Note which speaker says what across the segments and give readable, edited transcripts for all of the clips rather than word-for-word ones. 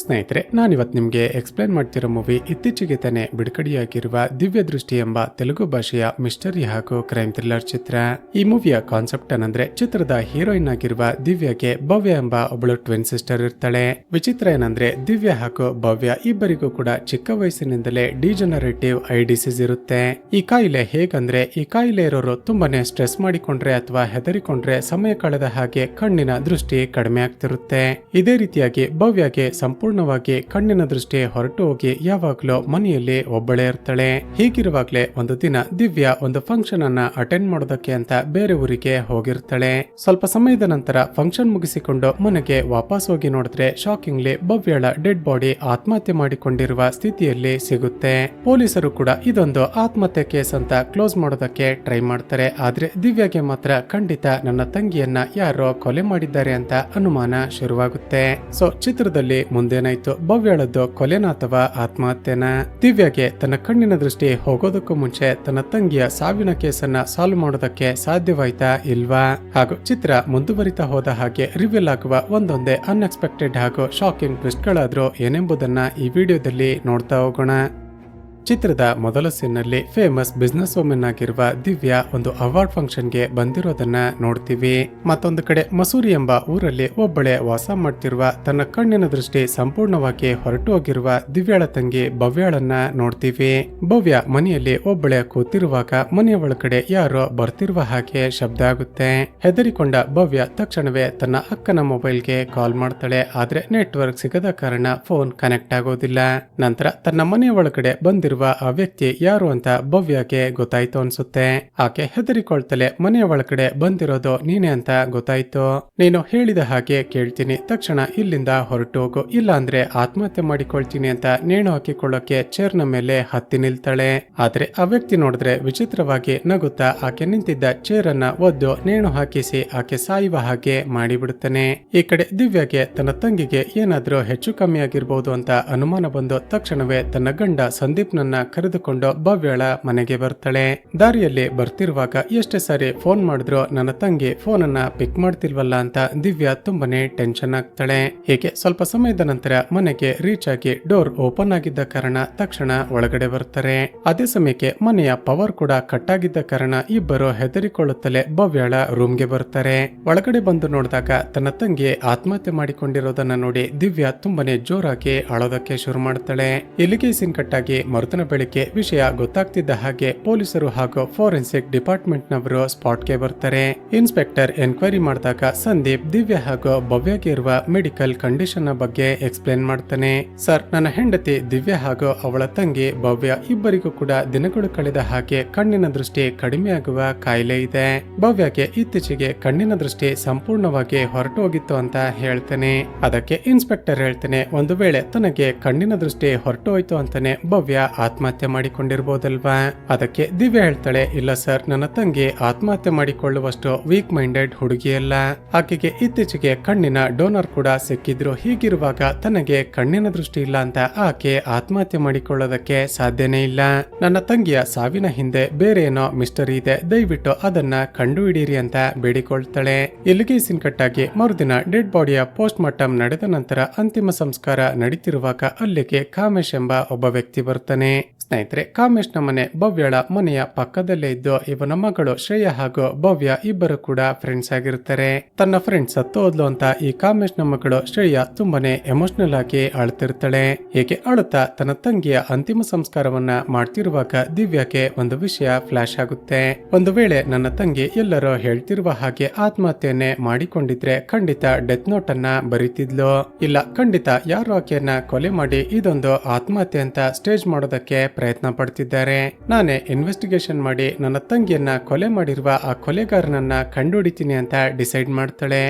Speaker 1: ಸ್ನೇಹಿತರೆ, ನಾನಿವತ್ತು ನಿಮಗೆ ಎಕ್ಸ್ಪ್ಲೇನ್ ಮಾಡ್ತಿರೋ ಮೂವಿ ಇತ್ತೀಚೆಗೆ ತಾನೇ ಬಿಡುಗಡೆಯಾಗಿರುವ ದಿವ್ಯ ದೃಷ್ಟಿ ಎಂಬ ತೆಲುಗು ಭಾಷೆಯ ಮಿಸ್ಟರಿ ಹಾಗೂ ಕ್ರೈಮ್ ಥ್ರಿಲ್ಲರ್ ಚಿತ್ರ. ಈ ಮೂವಿಯ ಕಾನ್ಸೆಪ್ಟ್ ಏನಂದ್ರೆ, ಚಿತ್ರದ ಹೀರೋಯಿನ್ ಆಗಿರುವ ದಿವ್ಯಾಗೆ ಭವ್ಯ ಎಂಬ ಒಬ್ಬಳು ಟ್ವಿನ್ ಸಿಸ್ಟರ್ ಇರ್ತಾಳೆ. ವಿಚಿತ್ರ ಏನಂದ್ರೆ, ದಿವ್ಯ ಹಾಗೂ ಭವ್ಯ ಇಬ್ಬರಿಗೂ ಕೂಡ ಚಿಕ್ಕ ವಯಸ್ಸಿನಿಂದಲೇ ಡಿಜನರೇಟಿವ್ ಐ ಡಿಸೀಸ್ ಇರುತ್ತೆ. ಈ ಕಾಯಿಲೆ ಹೇಗಂದ್ರೆ, ಈ ಕಾಯಿಲೆ ಇರೋರು ತುಂಬಾನೇ ಸ್ಟ್ರೆಸ್ ಮಾಡಿಕೊಂಡ್ರೆ ಅಥವಾ ಹೆದರಿಕೊಂಡ್ರೆ ಸಮಯ ಕಳೆದ ಹಾಗೆ ಕಣ್ಣಿನ ದೃಷ್ಟಿ ಕಡಿಮೆ ಆಗ್ತಿರುತ್ತೆ. ಇದೇ ರೀತಿಯಾಗಿ ಭವ್ಯಗೆ ಸಂಪೂರ್ಣವಾಗಿ ಕಣ್ಣಿನ ದೃಷ್ಟಿ ಹೊರಟು ಹೋಗಿ ಯಾವಾಗ್ಲೂ ಮನೆಯಲ್ಲಿ ಒಬ್ಬಳೇ ಇರ್ತಾಳೆ. ಹೀಗಿರುವಾಗ್ಲೇ ಒಂದು ದಿನ ದಿವ್ಯಾ ಒಂದು ಫಂಕ್ಷನ್ ಅನ್ನ ಅಟೆಂಡ್ ಮಾಡೋದಕ್ಕೆ ಅಂತ ಬೇರೆ ಊರಿಗೆ ಹೋಗಿರ್ತಾಳೆ. ಸ್ವಲ್ಪ ಸಮಯದ ನಂತರ ಫಂಕ್ಷನ್ ಮುಗಿಸಿಕೊಂಡು ಮನೆಗೆ ವಾಪಸ್ ಹೋಗಿ ನೋಡಿದ್ರೆ ಶಾಕಿಂಗ್ಲಿ ಭವ್ಯಳ ಡೆಡ್ ಬಾಡಿ ಆತ್ಮಹತ್ಯೆ ಮಾಡಿಕೊಂಡಿರುವ ಸ್ಥಿತಿಯಲ್ಲಿ ಸಿಗುತ್ತೆ. ಪೊಲೀಸರು ಕೂಡ ಇದೊಂದು ಆತ್ಮಹತ್ಯೆ ಕೇಸ್ ಅಂತ ಕ್ಲೋಸ್ ಮಾಡೋದಕ್ಕೆ ಟ್ರೈ ಮಾಡ್ತಾರೆ. ಆದ್ರೆ ದಿವ್ಯಾಗೆ ಮಾತ್ರ ಖಂಡಿತ ನನ್ನ ತಂಗಿಯನ್ನ ಯಾರೋ ಕೊಲೆ ಮಾಡಿದ್ದಾರೆ ಅಂತ ಅನುಮಾನ ಶುರುವಾಗುತ್ತೆ. ಸೊ ಚಿತ್ರದಲ್ಲಿ ಮುಂದೇನಾಯ್ತು, ಭವ್ಯಳದ್ದು ಕೊಲೆನ ಅಥವಾ ಆತ್ಮಹತ್ಯೆನ? ದಿವ್ಯಾಗೆ ತನ್ನ ಕಣ್ಣಿನ ದೃಷ್ಟಿ ಹೋಗೋದಕ್ಕೂ ಮುಂಚೆ ತನ್ನ ತಂಗಿಯ ಸಾವಿನ ಕೇಸನ್ನ ಸಾಲ್ವ್ ಮಾಡೋದಕ್ಕೆ ಸಾಧ್ಯವಾಯ್ತಾ ಇಲ್ವಾ? ಹಾಗೂ ಚಿತ್ರ ಮುಂದುವರಿತಾ ಹೋದ ಹಾಗೆ ರಿವೀಲ್ ಆಗುವ ಒಂದೊಂದೇ ಅನ್ಎಕ್ಸ್ಪೆಕ್ಟೆಡ್ ಹಾಗೂ ಶಾಕಿಂಗ್ ಟ್ವಿಸ್ಟ್ ಗಳಾದ್ರೂ ಏನೆಂಬುದನ್ನ ಈ ವಿಡಿಯೋದಲ್ಲಿ ನೋಡ್ತಾ ಹೋಗೋಣ. ಚಿತ್ರದ ಮೊದಲ ಸೀನ್ನಲ್ಲಿ ಫೇಮಸ್ ಬಿಸ್ನೆಸ್ ವುಮೆನ್ ಆಗಿರುವ ದಿವ್ಯಾ ಒಂದು ಅವಾರ್ಡ್ ಫಂಕ್ಷನ್ಗೆ ಬಂದಿರೋದನ್ನ ನೋಡ್ತೀವಿ. ಮತ್ತೊಂದು ಕಡೆ ಮಸೂರಿ ಎಂಬ ಊರಲ್ಲಿ ಒಬ್ಬಳೆ ವಾಸ ಮಾಡ್ತಿರುವ ತನ್ನ ಕಣ್ಣಿನ ದೃಷ್ಟಿ ಸಂಪೂರ್ಣವಾಗಿ ಹೊರಟು ಹೋಗಿರುವ ದಿವ್ಯಾಳ ತಂಗಿ ಭವ್ಯಾಳನ್ನ ನೋಡ್ತೀವಿ. ಭವ್ಯ ಮನೆಯಲ್ಲಿ ಒಬ್ಬಳೆ ಕೂತಿರುವಾಗ ಮನೆಯ ಒಳಗಡೆ ಯಾರೋ ಬರ್ತಿರುವ ಹಾಗೆ ಶಬ್ದ ಆಗುತ್ತೆ. ಹೆದರಿಕೊಂಡ ಭವ್ಯ ತಕ್ಷಣವೇ ತನ್ನ ಅಕ್ಕನ ಮೊಬೈಲ್ಗೆ ಕಾಲ್ ಮಾಡ್ತಾಳೆ. ಆದ್ರೆ ನೆಟ್ವರ್ಕ್ ಸಿಗದ ಕಾರಣ ಫೋನ್ ಕನೆಕ್ಟ್ ಆಗೋದಿಲ್ಲ. ನಂತರ ತನ್ನ ಮನೆಯ ಒಳಗಡೆ ಬಂದಿರುವ ಆ ವ್ಯಕ್ತಿ ಯಾರು ಅಂತ ಭವ್ಯಗೆ ಗೊತ್ತಾಯ್ತು ಅನ್ಸುತ್ತೆ. ಆಕೆ ಹೆದರಿಕೊಳ್ತಲೆ, ಮನೆಯ ಒಳಗಡೆ ಬಂದಿರೋದು ನೀನೆ ಅಂತ ಗೊತ್ತಾಯ್ತು, ನೀನು ಹೇಳಿದ ಹಾಗೆ ಕೇಳ್ತೀನಿ, ತಕ್ಷಣ ಇಲ್ಲಿಂದ ಹೊರಟು ಹೋಗು, ಇಲ್ಲ ಅಂದ್ರೆ ಆತ್ಮಹತ್ಯೆ ಮಾಡಿಕೊಳ್ತೀನಿ ಅಂತ ನೇಣು ಹಾಕಿಕೊಳ್ಳೋಕೆ ಚೇರ್ನ ಮೇಲೆ ಹತ್ತಿ ನಿಲ್ತಾಳೆ. ಆದ್ರೆ ಆ ವ್ಯಕ್ತಿ ನೋಡಿದ್ರೆ ವಿಚಿತ್ರವಾಗಿ ನಗುತ್ತಾ ಆಕೆ ನಿಂತಿದ್ದ ಚೇರ್ ಅನ್ನ ಒದ್ದು ನೇಣು ಹಾಕಿಸಿ ಆಕೆ ಸಾಯುವ ಹಾಗೆ ಮಾಡಿಬಿಡುತ್ತಾನೆ. ಈ ಕಡೆ ದಿವ್ಯಾಗೆ ತನ್ನ ತಂಗಿಗೆ ಏನಾದ್ರೂ ಹೆಚ್ಚು ಕಮ್ಮಿ ಆಗಿರ್ಬಹುದು ಅಂತ ಅನುಮಾನ ಬಂದು ತಕ್ಷಣವೇ ತನ್ನ ಗಂಡ ಸಂದೀಪ್ ಕರೆದುಕೊಂಡು ಭವ್ಯಳ ಮನೆಗೆ ಬರ್ತಾಳೆ. ದಾರಿಯಲ್ಲಿ ಬರ್ತಿರುವಾಗ ಎಷ್ಟೇ ಸಾರಿ ಫೋನ್ ಮಾಡಿದ್ರು ನನ್ನ ತಂಗಿ ಫೋನ್ ಅನ್ನ ಪಿಕ್ ಮಾಡ್ತಿಲ್ವಲ್ಲ ಅಂತ ದಿವ್ಯಾ ತುಂಬಾನೇ ಟೆನ್ಷನ್ ಆಗ್ತಾಳೆ. ಹೀಗೆ ಸ್ವಲ್ಪ ಸಮಯದ ನಂತರ ಮನೆಗೆ ರೀಚ್ ಆಗಿ ಡೋರ್ ಓಪನ್ ಆಗಿದ್ದ ಕಾರಣ ತಕ್ಷಣ ಒಳಗಡೆ ಬರ್ತಾರೆ. ಅದೇ ಸಮಯಕ್ಕೆ ಮನೆಯ ಪವರ್ ಕೂಡ ಕಟ್ ಆಗಿದ್ದ ಕಾರಣ ಇಬ್ಬರು ಹೆದರಿಕೊಳ್ಳುತ್ತಲೇ ಭವ್ಯಳ ರೂಮ್ಗೆ ಬರ್ತಾರೆ. ಒಳಗಡೆ ಬಂದು ನೋಡಿದಾಗ ತನ್ನ ತಂಗಿ ಆತ್ಮಹತ್ಯೆ ಮಾಡಿಕೊಂಡಿರೋದನ್ನ ನೋಡಿ ದಿವ್ಯಾ ತುಂಬಾನೇ ಜೋರಾಗಿ ಅಳೋದಕ್ಕೆ ಶುರು ಮಾಡ್ತಾಳೆ. ಇಲ್ಲಿಗೆ ಸೀನ್ ಕಟ್ಟಾಗಿ ಮರುದಿನ ಬೆಳಿಗ್ಗೆ ವಿಷಯ ಗೊತ್ತಾಗ್ತಿದ್ದ ಹಾಗೆ ಪೊಲೀಸರು ಹಾಗೂ ಫೋರೆನ್ಸಿಕ್ ಡಿಪಾರ್ಟ್ಮೆಂಟ್ ನವರು ಸ್ಪಾಟ್ಗೆ ಬರ್ತಾರೆ. ಇನ್ಸ್ಪೆಕ್ಟರ್ ಎನ್ಕ್ವೈರಿ ಮಾಡಿದಾಗ ಸಂದೀಪ್ ದಿವ್ಯಾ ಹಾಗೂ ಭವ್ಯಗೆ ಇರುವ ಮೆಡಿಕಲ್ ಕಂಡೀಷನ್ ಬಗ್ಗೆ ಎಕ್ಸ್ಪ್ಲೇನ್ ಮಾಡ್ತಾನೆ. ಸರ್, ನನ್ನ ಹೆಂಡತಿ ದಿವ್ಯಾ ಹಾಗೂ ಅವಳ ತಂಗಿ ಭವ್ಯ ಇಬ್ಬರಿಗೂ ಕೂಡ ದಿನಗಳು ಕಳೆದ ಹಾಗೆ ಕಣ್ಣಿನ ದೃಷ್ಟಿ ಕಡಿಮೆ ಆಗುವ ಕಾಯಿಲೆ ಇದೆ. ಭವ್ಯಗೆ ಇತ್ತೀಚೆಗೆ ಕಣ್ಣಿನ ದೃಷ್ಟಿ ಸಂಪೂರ್ಣವಾಗಿ ಹೊರಟು ಹೋಗಿತ್ತು ಅಂತ ಹೇಳ್ತಾನೆ. ಅದಕ್ಕೆ ಇನ್ಸ್ಪೆಕ್ಟರ್ ಹೇಳ್ತಾನೆ, ಒಂದು ವೇಳೆ ತನಗೆ ಕಣ್ಣಿನ ದೃಷ್ಟಿ ಹೊರಟು ಹೋಯ್ತು ಅಂತಾನೆ ಭವ್ಯ ಆತ್ಮಹತ್ಯೆ ಮಾಡಿಕೊಂಡಿರ್ಬೋದಲ್ವಾ? ಅದಕ್ಕೆ ದಿವ್ಯಾ ಹೇಳ್ತಾಳೆ, ಇಲ್ಲ ಸರ್, ನನ್ನ ತಂಗಿ ಆತ್ಮಹತ್ಯೆ ಮಾಡಿಕೊಳ್ಳುವಷ್ಟು ವೀಕ್ ಮೈಂಡೆಡ್ ಹುಡುಗಿಯಲ್ಲ. ಆಕೆಗೆ ಇತ್ತೀಚೆಗೆ ಕಣ್ಣಿನ ಡೋನರ್ ಕೂಡ ಸಿಕ್ಕಿದ್ರು. ಹೀಗಿರುವಾಗ ತನಗೆ ಕಣ್ಣಿನ ದೃಷ್ಟಿ ಇಲ್ಲ ಅಂತ ಆಕೆ ಆತ್ಮಹತ್ಯೆ ಮಾಡಿಕೊಳ್ಳೋದಕ್ಕೆ ಸಾಧ್ಯನೇ ಇಲ್ಲ. ನನ್ನ ತಂಗಿಯ ಸಾವಿನ ಹಿಂದೆ ಬೇರೆ ಏನೋ ಮಿಸ್ಟರಿ ಇದೆ, ದಯವಿಟ್ಟು ಅದನ್ನ ಕಂಡುಹಿಡಿಯಿರಿ ಅಂತ ಬೇಡಿಕೊಳ್ತಾಳೆ. ಇಲ್ಲಿಗೆ ಸೀನ್ ಕಟ್ಟಾಗಿ ಮರುದಿನ ಡೆಡ್ ಬಾಡಿಯ ಪೋಸ್ಟ್ ಮಾರ್ಟಮ್ ನಡೆದ ನಂತರ ಅಂತಿಮ ಸಂಸ್ಕಾರ ನಡೀತಿರುವಾಗ ಅಲ್ಲಿಗೆ ಕಾಮೇಶ್ ಎಂಬ ಒಬ್ಬ ವ್ಯಕ್ತಿ ಬರ್ತಾನೆ. ಸ್ನೇಹಿತರೆ, ಕಾಮೇಶ್ ನ ಮನೆ ಭವ್ಯಳ ಮನೆಯ ಪಕ್ಕದಲ್ಲೇ ಇದ್ದು ಇವನ ಮಗಳು ಶ್ರೇಯಾ ಹಾಗೂ ಭವ್ಯ ಇಬ್ಬರು ಕೂಡ ಫ್ರೆಂಡ್ಸ್ ಆಗಿರ್ತಾರೆ. ತನ್ನ ಫ್ರೆಂಡ್ ಸತ್ತು ಹೋದ್ಲು ಅಂತ ಈ ಕಾಮೇಶ್ ನ ಮಗಳು ಶ್ರೇಯಾ ತುಂಬಾನೇ ಎಮೋಷನಲ್ ಆಗಿ ಅಳ್ತಿರ್ತಾಳೆ. ಹೀಗೆ ಅಳುತ್ತಾ ತನ್ನ ತಂಗಿಯ ಅಂತಿಮ ಸಂಸ್ಕಾರವನ್ನ ಮಾಡ್ತಿರುವಾಗ ದಿವ್ಯಾಗೆ ಒಂದು ವಿಷಯ ಫ್ಲಾಶ್ ಆಗುತ್ತೆ. ಒಂದು ವೇಳೆ ನನ್ನ ತಂಗಿ ಎಲ್ಲರೂ ಹೇಳ್ತಿರುವ ಹಾಗೆ ಆತ್ಮಹತ್ಯೆಯನ್ನೇ ಮಾಡಿಕೊಂಡಿದ್ರೆ ಖಂಡಿತ ಡೆತ್ ನೋಟ್ ಅನ್ನ ಬರೀತಿದ್ಲು. ಇಲ್ಲ, ಖಂಡಿತ ಯಾರು ಆಕೆಯನ್ನ ಕೊಲೆ ಮಾಡಿ ಇದೊಂದು ಆತ್ಮಹತ್ಯೆ ಅಂತ ಸ್ಟೇಜ್ ಮಾಡೋದಕ್ಕೆ ಪ್ರಯತ್ನ ಪಡ್ತಿದ್ದಾರೆ. ನಾನೇ ಇನ್ವೆಸ್ಟಿಗೇಷನ್ ಮಾಡಿ ನನ್ನ ತಂಗಿಯನ್ನ ಕೊಲೆ ಮಾಡಿರುವ ಆ ಕೊಲೆಗಾರನನ್ನ ಕಂಡುಹಿಡಿತೀನಿ ಅಂತ ಡಿಸೈಡ್ ಮಾಡ್ತಾಳೆ.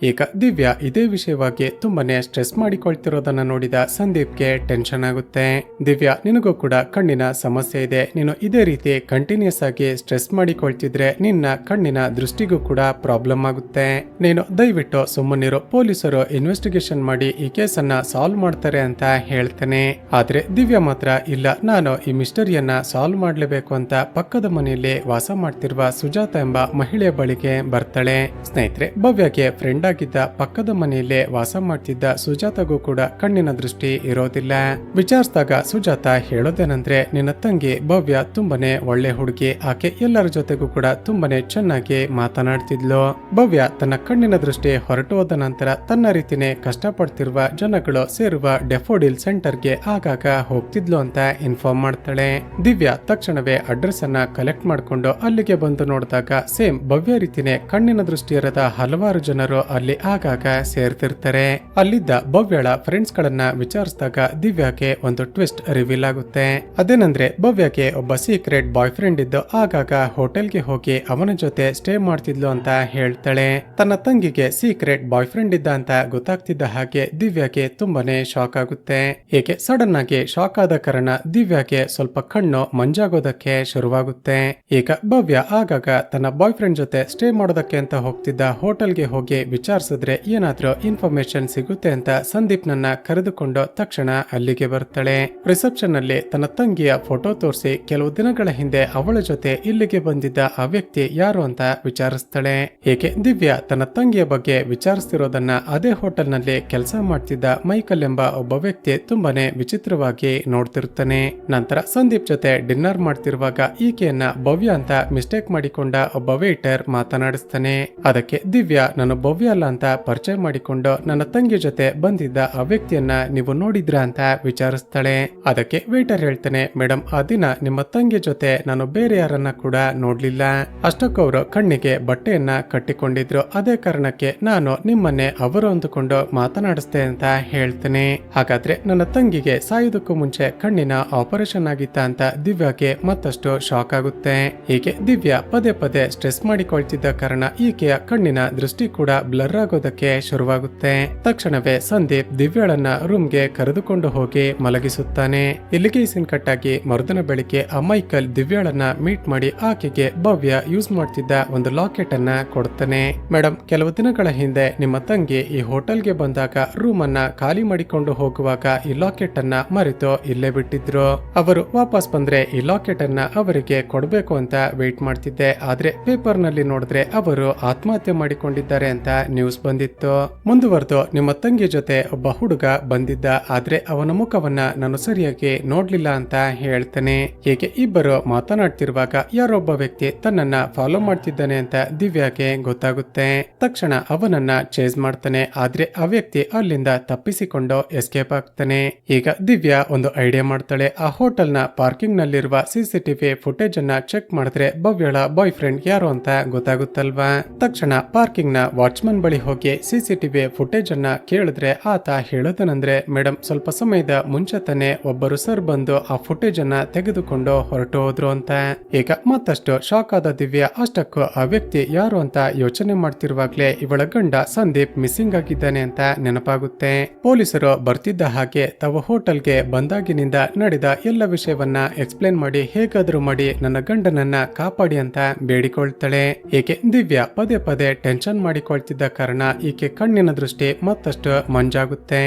Speaker 1: ಈಗ ದಿವ್ಯಾ ಇದೇ ವಿಷಯವಾಗಿ ತುಂಬಾನೇ ಸ್ಟ್ರೆಸ್ ಮಾಡಿಕೊಳ್ತಿರೋದನ್ನ ನೋಡಿದ ಸಂದೀಪ್ಗೆ ಟೆನ್ಷನ್ ಆಗುತ್ತೆ. ದಿವ್ಯಾ, ನಿನಗೂ ಕೂಡ ಕಣ್ಣಿನ ಸಮಸ್ಯೆ ಇದೆ, ನೀನು ಇದೇ ರೀತಿ ಕಂಟಿನ್ಯೂಸ್ ಆಗಿ ಸ್ಟ್ರೆಸ್ ಮಾಡಿಕೊಳ್ತಿದ್ರೆ ನಿನ್ನ ಕಣ್ಣಿನ ದೃಷ್ಟಿಗೂ ಕೂಡ ಪ್ರಾಬ್ಲಮ್ ಆಗುತ್ತೆ. ನೀನು ದಯವಿಟ್ಟು ಸುಮ್ಮನಿರು, ಪೊಲೀಸರು ಇನ್ವೆಸ್ಟಿಗೇಷನ್ ಮಾಡಿ ಈ ಕೇಸನ್ನ ಸಾಲ್ವ್ ಮಾಡ್ತಾರೆ ಅಂತ ಹೇಳ್ತೇನೆ. ಆದ್ರೆ ದಿವ್ಯಾ ಮಾತ್ರ ಇಲ್ಲ, ನಾನು ಈ ಮಿಸ್ಟರಿಯನ್ನ ಸಾಲ್ವ್ ಮಾಡ್ಲೇಬೇಕು ಅಂತ ಪಕ್ಕದ ಮನೆಯಲ್ಲಿ ವಾಸ ಮಾಡ್ತಿರುವ ಸುಜಾತ ಎಂಬ ಮಹಿಳೆಯ ಬಳಿಗೆ ಬರ್ತಾಳೆ. ಸ್ನೇಹಿತರೆ, ಭವ್ಯಗೆ ಫ್ರೆಂಡ್ ಬದಲಾಗಿದ್ದ ಪಕ್ಕದ ಮನೆಯಲ್ಲೇ ವಾಸ ಮಾಡ್ತಿದ್ದ ಸುಜಾತಗೂ ಕೂಡ ಕಣ್ಣಿನ ದೃಷ್ಟಿ ಇರೋದಿಲ್ಲ. ವಿಚಾರಿಸಿದಾಗ ಸುಜಾತ ಹೇಳೋದೇನಂದ್ರೆ, ನಿನ್ನ ತಂಗಿ ಭವ್ಯ ತುಂಬಾನೇ ಒಳ್ಳೆ ಹುಡುಗಿ, ಆಕೆ ಎಲ್ಲರ ಜೊತೆಗೂ ಕೂಡ ತುಂಬಾನೇ ಚೆನ್ನಾಗಿ ಮಾತನಾಡ್ತಿದ್ಲು. ಭವ್ಯ ತನ್ನ ಕಣ್ಣಿನ ದೃಷ್ಟಿ ಹೊರಟು ಹೋದ ನಂತರ ತನ್ನ ರೀತಿನೇ ಕಷ್ಟಪಡ್ತಿರುವ ಜನಗಳು ಸೇರುವ ಡೆಫೋಡಿಲ್ ಸೆಂಟರ್ಗೆ ಆಗಾಗ ಹೋಗ್ತಿದ್ಲು ಅಂತ ಇನ್ಫಾರ್ಮ್ ಮಾಡ್ತಾಳೆ. ದಿವ್ಯಾ ತಕ್ಷಣವೇ ಅಡ್ರೆಸ್ ಅನ್ನ ಕಲೆಕ್ಟ್ ಮಾಡ್ಕೊಂಡು ಅಲ್ಲಿಗೆ ಬಂದು ನೋಡಿದಾಗ ಸೇಮ್ ಭವ್ಯ ರೀತಿನೇ ಕಣ್ಣಿನ ದೃಷ್ಟಿ ಇರದ ಹಲವಾರು ಜನರು ಅಲ್ಲಿ ಆಗಾಗ ಸೇರ್ತಿರ್ತಾರೆ. ಅಲ್ಲಿದ್ದ ಭವ್ಯಳ ಫ್ರೆಂಡ್ಸ್ ಗಳನ್ನ ವಿಚಾರಿಸಿದಾಗ ದಿವ್ಯಾಗೆ ಒಂದು ಟ್ವಿಸ್ಟ್ ರಿವೀಲ್ ಆಗುತ್ತೆ. ಅದೇನಂದ್ರೆ ಭವ್ಯಗೆ ಒಬ್ಬ ಸೀಕ್ರೆಟ್ ಬಾಯ್ ಫ್ರೆಂಡ್ ಇದ್ದು ಆಗಾಗ ಹೋಟೆಲ್ಗೆ ಹೋಗಿ ಅವನ ಜೊತೆ ಸ್ಟೇ ಮಾಡ್ತಿದ್ಲು ಅಂತ ಹೇಳ್ತಾಳೆ. ತನ್ನ ತಂಗಿಗೆ ಸೀಕ್ರೆಟ್ ಬಾಯ್ ಫ್ರೆಂಡ್ ಇದ್ದ ಅಂತ ಗೊತ್ತಾಗ್ತಿದ್ದ ಹಾಗೆ ದಿವ್ಯಾಗೆ ತುಂಬಾನೇ ಶಾಕ್ ಆಗುತ್ತೆ. ಏಕೆ ಸಡನ್ ಆಗಿ ಶಾಕ್ ಆದ ಕಾರಣ ದಿವ್ಯಾಗೆ ಸ್ವಲ್ಪ ಕಣ್ಣು ಮಂಜಾಗೋದಕ್ಕೆ ಶುರುವಾಗುತ್ತೆ. ಈಗ ಭವ್ಯ ಆಗಾಗ ತನ್ನ ಬಾಯ್ ಫ್ರೆಂಡ್ ಜೊತೆ ಸ್ಟೇ ಮಾಡೋದಕ್ಕೆ ಅಂತ ಹೋಗ್ತಿದ್ದ ಹೋಟೆಲ್ಗೆ ಹೋಗಿ ವಿಚಾರಿಸಿದ್ರೆ ಏನಾದ್ರೂ ಇನ್ಫಾರ್ಮೇಶನ್ ಸಿಗುತ್ತೆ ಅಂತ ಸಂದೀಪ್ ನನ್ನ ಕರೆದುಕೊಂಡು ತಕ್ಷಣ ಅಲ್ಲಿಗೆ ಬರ್ತಾಳೆ. ರಿಸೆಪ್ಷನ್ ಅಲ್ಲಿ ತನ್ನ ತಂಗಿಯ ಫೋಟೋ ತೋರಿಸಿ ಕೆಲವು ದಿನಗಳ ಹಿಂದೆ ಅವಳ ಜೊತೆ ಇಲ್ಲಿಗೆ ಬಂದಿದ್ದ ಆ ವ್ಯಕ್ತಿ ಯಾರು ಅಂತ ವಿಚಾರಿಸ್ತಾಳೆ. ಏಕೆ ದಿವ್ಯಾ ತನ್ನ ತಂಗಿಯ ಬಗ್ಗೆ ವಿಚಾರಿಸ್ತಿರೋದನ್ನ ಅದೇ ಹೋಟೆಲ್ ನಲ್ಲಿ ಕೆಲಸ ಮಾಡ್ತಿದ್ದ ಮೈಕಲ್ ಎಂಬ ಒಬ್ಬ ವ್ಯಕ್ತಿ ತುಂಬಾನೇ ವಿಚಿತ್ರವಾಗಿ ನೋಡ್ತಿರ್ತಾನೆ. ನಂತರ ಸಂದೀಪ್ ಜೊತೆ ಡಿನ್ನರ್ ಮಾಡ್ತಿರುವಾಗ ಈಕೆಯನ್ನ ಭವ್ಯ ಅಂತ ಮಿಸ್ಟೇಕ್ ಮಾಡಿಕೊಂಡ ಒಬ್ಬ ವೇಟರ್ ಮಾತನಾಡಿಸ್ತಾನೆ. ಅದಕ್ಕೆ ದಿವ್ಯಾ ನಾನು ಭವ್ಯ ಅಲ್ಲ ಅಂತ ಪರಿಚಯ ಮಾಡಿಕೊಂಡು ನನ್ನ ತಂಗಿ ಜೊತೆ ಬಂದಿದ್ದ ಆ ವ್ಯಕ್ತಿಯನ್ನ ನೀವು ನೋಡಿದ್ರ ಅಂತ ವಿಚಾರಿಸ್ತಾಳೆ. ಅದಕ್ಕೆ ವೇಟರ್ ಹೇಳ್ತಾನೆ, ಮೇಡಮ್ ಆ ದಿನ ನಿಮ್ಮ ತಂಗಿ ಜೊತೆ ನಾನು ಬೇರೆ ಯಾರನ್ನ ಕೂಡ ನೋಡ್ಲಿಲ್ಲ, ಅಷ್ಟಕ್ಕವರು ಕಣ್ಣಿಗೆ ಬಟ್ಟೆಯನ್ನ ಕಟ್ಟಿಕೊಂಡಿದ್ರು, ಅದೇ ಕಾರಣಕ್ಕೆ ನಾನು ನಿಮ್ಮನ್ನೇ ಅವರು ಅಂದುಕೊಂಡು ಮಾತನಾಡಿಸ್ತೆ ಅಂತ ಹೇಳ್ತೇನೆ. ಹಾಗಾದ್ರೆ ನನ್ನ ತಂಗಿಗೆ ಸಾಯೋದಕ್ಕೂ ಮುಂಚೆ ಕಣ್ಣಿನ ಆಪರೇಷನ್ ಆಗಿತ್ತ ಅಂತ ದಿವ್ಯಾಗೆ ಮತ್ತಷ್ಟು ಶಾಕ್ ಆಗುತ್ತೆ. ಹೀಗೆ ದಿವ್ಯಾ ಪದೇ ಪದೇ ಸ್ಟ್ರೆಸ್ ಮಾಡಿಕೊಳ್ತಿದ್ದ ಕಾರಣ ಈಕೆಯ ಕಣ್ಣಿನ ದೃಷ್ಟಿ ಕೂಡ ಬ್ಲರ್ ಆಗೋದಕ್ಕೆ ಶುರುವಾಗುತ್ತೆ. ತಕ್ಷಣವೇ ಸಂದೀಪ್ ದಿವ್ಯಾಳನ್ನ ರೂಮ್ಗೆ ಕರೆದುಕೊಂಡು ಹೋಗಿ ಮಲಗಿಸುತ್ತಾನೆ. ಇಲ್ಲಿಗೆ ಸೀನ್ ಕಟ್ ಆಗಿ ಮರುದಿನ ಬೆಳಿಗ್ಗೆ ಆ ಮೈಕಲ್ ದಿವ್ಯಾಳನ್ನ ಮೀಟ್ ಮಾಡಿ ಆಕೆಗೆ ಭವ್ಯ ಯೂಸ್ ಮಾಡ್ತಿದ್ದ ಒಂದು ಲಾಕೆಟ್ ಅನ್ನ ಕೊಡ್ತಾನೆ. ಮೇಡಮ್, ಕೆಲವು ದಿನಗಳ ಹಿಂದೆ ನಿಮ್ಮ ತಂಗಿ ಈ ಹೋಟೆಲ್ಗೆ ಬಂದಾಗ ರೂಮ್ ಅನ್ನ ಖಾಲಿ ಮಾಡಿಕೊಂಡು ಹೋಗುವಾಗ ಈ ಲಾಕೆಟ್ ಅನ್ನ ಮರೆತು ಇಲ್ಲೇ ಬಿಟ್ಟಿದ್ರು. ಅವರು ವಾಪಸ್ ಬಂದ್ರೆ ಈ ಲಾಕೆಟ್ ಅನ್ನ ಅವರಿಗೆ ಕೊಡಬೇಕು ಅಂತ ವೇಟ್ ಮಾಡ್ತಿದ್ದೆ, ಆದ್ರೆ ಪೇಪರ್ ನಲ್ಲಿ ನೋಡಿದ್ರೆ ಅವರು ಆತ್ಮಹತ್ಯೆ ಮಾಡಿಕೊಂಡಿದ್ದಾರೆ ಅಂತ ನ್ಯೂಸ್ ಬಂದಿತ್ತು. ಮುಂದುವರೆದು ನಿಮ್ಮ ತಂಗಿ ಜೊತೆ ಒಬ್ಬ ಹುಡುಗ ಬಂದಿದ್ದ, ಆದ್ರೆ ಅವನ ಮುಖವನ್ನ ನಾನು ಸರಿಯಾಗಿ ನೋಡ್ಲಿಲ್ಲ ಅಂತ ಹೇಳ್ತಾನೆ. ಹೀಗೆ ಇಬ್ಬರು ಮಾತನಾಡ್ತಿರುವಾಗ ಯಾರೊಬ್ಬ ವ್ಯಕ್ತಿ ತನ್ನನ್ನ ಫಾಲೋ ಮಾಡ್ತಿದ್ದಾನೆ ಅಂತ ದಿವ್ಯಾಗೆ ಗೊತ್ತಾಗುತ್ತೆ. ತಕ್ಷಣ ಅವನನ್ನ ಚೇಸ್ ಮಾಡ್ತಾನೆ, ಆದ್ರೆ ಆ ವ್ಯಕ್ತಿ ಅಲ್ಲಿಂದ ತಪ್ಪಿಸಿಕೊಂಡು ಎಸ್ಕೇಪ್ ಆಗ್ತಾನೆ. ಈಗ ದಿವ್ಯಾ ಒಂದು ಐಡಿಯಾ ಮಾಡ್ತಾಳೆ. ಆ ಹೋಟೆಲ್ ನ ಪಾರ್ಕಿಂಗ್ ನಲ್ಲಿರುವ ಸಿಸಿಟಿವಿ ಫುಟೇಜ್ ಅನ್ನ ಚೆಕ್ ಮಾಡಿದ್ರೆ ಭವ್ಯಳ ಬಾಯ್ ಫ್ರೆಂಡ್ ಯಾರು ಅಂತ ಗೊತ್ತಾಗುತ್ತಲ್ವಾ. ತಕ್ಷಣ ಪಾರ್ಕಿಂಗ್ ನ ವಾಚ್ಮನ್ ಬಳಿ ಹೋಗಿ ಸಿಸಿಟಿವಿ ಫುಟೇಜ್ ಅನ್ನ ಕೇಳಿದ್ರೆ ಆತ ಹೇಳೋದನಂದ್ರೆ, ಮೇಡಮ್ ಸ್ವಲ್ಪ ಸಮಯದ ಮುಂಚೆ ತಾನೆ ಒಬ್ಬರು ಸರ್ ಬಂದು ಆ ಫುಟೇಜ್ ಅನ್ನ ತೆಗೆದುಕೊಂಡು ಹೊರಟು ಹೋದ್ರು ಅಂತ. ಈಗ ಮತ್ತಷ್ಟು ಶಾಕ್ ಆದ ದಿವ್ಯಾ ಅಷ್ಟಕ್ಕೂ ಆ ವ್ಯಕ್ತಿ ಯಾರು ಅಂತ ಯೋಚನೆ ಮಾಡ್ತಿರುವಾಗ್ಲೇ ಇವಳ ಗಂಡ ಸಂದೀಪ್ ಮಿಸ್ಸಿಂಗ್ ಆಗಿದ್ದಾನೆ ಅಂತ ನೆನಪಾಗುತ್ತೆ. ಪೊಲೀಸರು ಬರ್ತಿದ್ದ ಹಾಗೆ ತಾವು ಹೋಟೆಲ್ಗೆ ಬಂದಾಗಿನಿಂದ ನಡೆದ ಎಲ್ಲ ವಿಷಯವನ್ನ ಎಕ್ಸ್ಪ್ಲೇನ್ ಮಾಡಿ ಹೇಗಾದ್ರೂ ಮಾಡಿ ನನ್ನ ಗಂಡನನ್ನ ಕಾಪಾಡಿ ಅಂತ ಬೇಡಿಕೊಳ್ತಾಳೆ. ಏಕೆ ದಿವ್ಯಾ ಪದೇ ಪದೇ ಟೆನ್ಷನ್ ಮಾಡಿಕೊಳ್ತಿದ್ದ ಕಾರಣ ಈಕೆ ಕಣ್ಣಿನ ದೃಷ್ಟಿ ಮತ್ತಷ್ಟು ಮಂಜಾಗುತ್ತೆ.